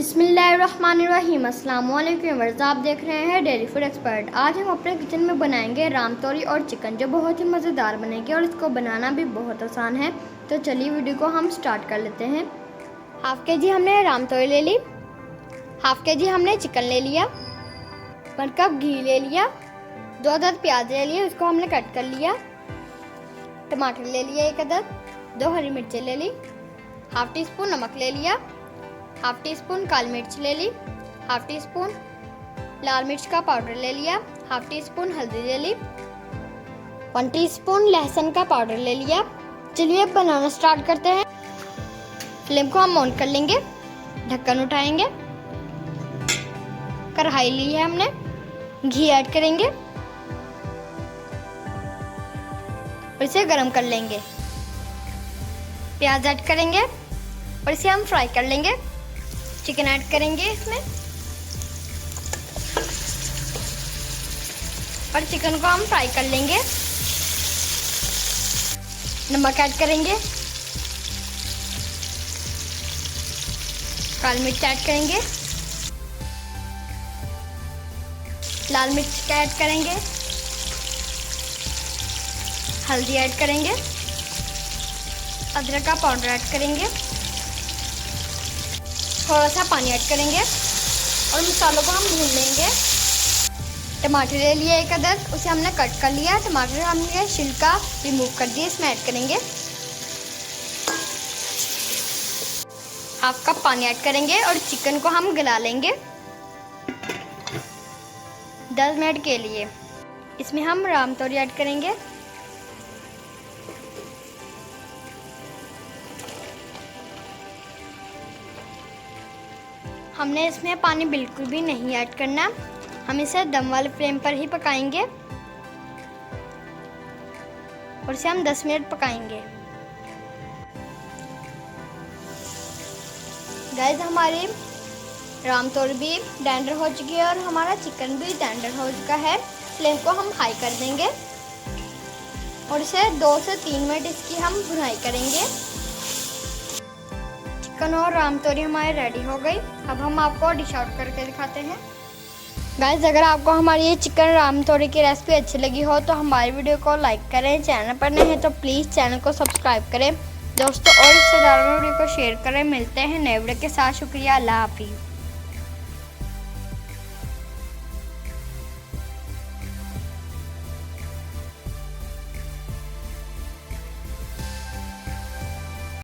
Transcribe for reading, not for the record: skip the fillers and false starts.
बिस्मिल्लाहिर्रहमानिर्रहीम। अस्सलाम वालेकुम व्यूअर्स, आप देख रहे हैं डेली फूड एक्सपर्ट। आज हम अपने किचन में बनाएंगे राम तोरी और चिकन, जो बहुत ही मज़ेदार बनेगी और इसको बनाना भी बहुत आसान है। तो चलिए वीडियो को हम स्टार्ट कर लेते हैं। हाफ़ के जी हमने राम तोरी ले ली, हाफ़ के जी हमने चिकन ले लिया, 1 कप घी ले लिया, 2 अदद प्याज ले लिए, उसको हमने कट कर लिया, टमाटर ले लिया 1 अदद, 2 हरी मिर्चें ले ली, हाफ़ टी स्पून नमक ले लिया, हाफ़ टी स्पून काली मिर्च ले ली, हाफ़ टी स्पून लाल मिर्च का पाउडर ले लिया, हाफ़ टी स्पून हल्दी ले ली, 1 टीस्पून लहसुन का पाउडर ले लिया। चलिए अब बनाना स्टार्ट करते हैं। फ्लेम को हम ऑन कर लेंगे, ढक्कन उठाएंगे, कढ़ाई ली है हमने, घी ऐड करेंगे और इसे गरम कर लेंगे। प्याज ऐड करेंगे और इसे हम फ्राई कर लेंगे। चिकन ऐड करेंगे इसमें और चिकन को हम फ्राई कर लेंगे। नमक ऐड करेंगे, काली मिर्च ऐड करेंगे, लाल मिर्च का ऐड करेंगे, हल्दी ऐड करेंगे, अदरक का पाउडर ऐड करेंगे, थोड़ा सा पानी ऐड करेंगे और मसालों को हम भून लेंगे। टमाटर ले लिए 1 अदद, उसे हमने कट कर लिया। टमाटर हमने छिलका रिमूव कर दिया, इसमें ऐड करेंगे। हाफ कप पानी ऐड करेंगे और चिकन को हम गला लेंगे 10 मिनट के लिए। इसमें हम राम तोरी ऐड करेंगे, हमने इसमें पानी बिल्कुल भी नहीं ऐड करना, हम इसे दम वाले फ्लेम पर ही पकाएंगे और इसे हम 10 मिनट पकाएंगे। गाइस, हमारी राम तोरी भी टेंडर हो चुकी है और हमारा चिकन भी टेंडर हो चुका है। फ्लेम को हम हाई कर देंगे और इसे 2 से 3 मिनट इसकी हम भुनाई करेंगे। चिकन और राम तोरी हमारी रेडी हो गई। अब हम आपको डिश आउट करके दिखाते हैं। गाइस, अगर आपको हमारी ये चिकन राम तोरी की रेसिपी अच्छी लगी हो तो हमारी वीडियो को लाइक करें, चैनल पर नए हैं तो प्लीज़ चैनल को सब्सक्राइब करें, दोस्तों और रिश्तेदारों में वीडियो को शेयर करें। मिलते हैं नए वीडियो के साथ। शुक्रिया, अल्लाह हाफिज़।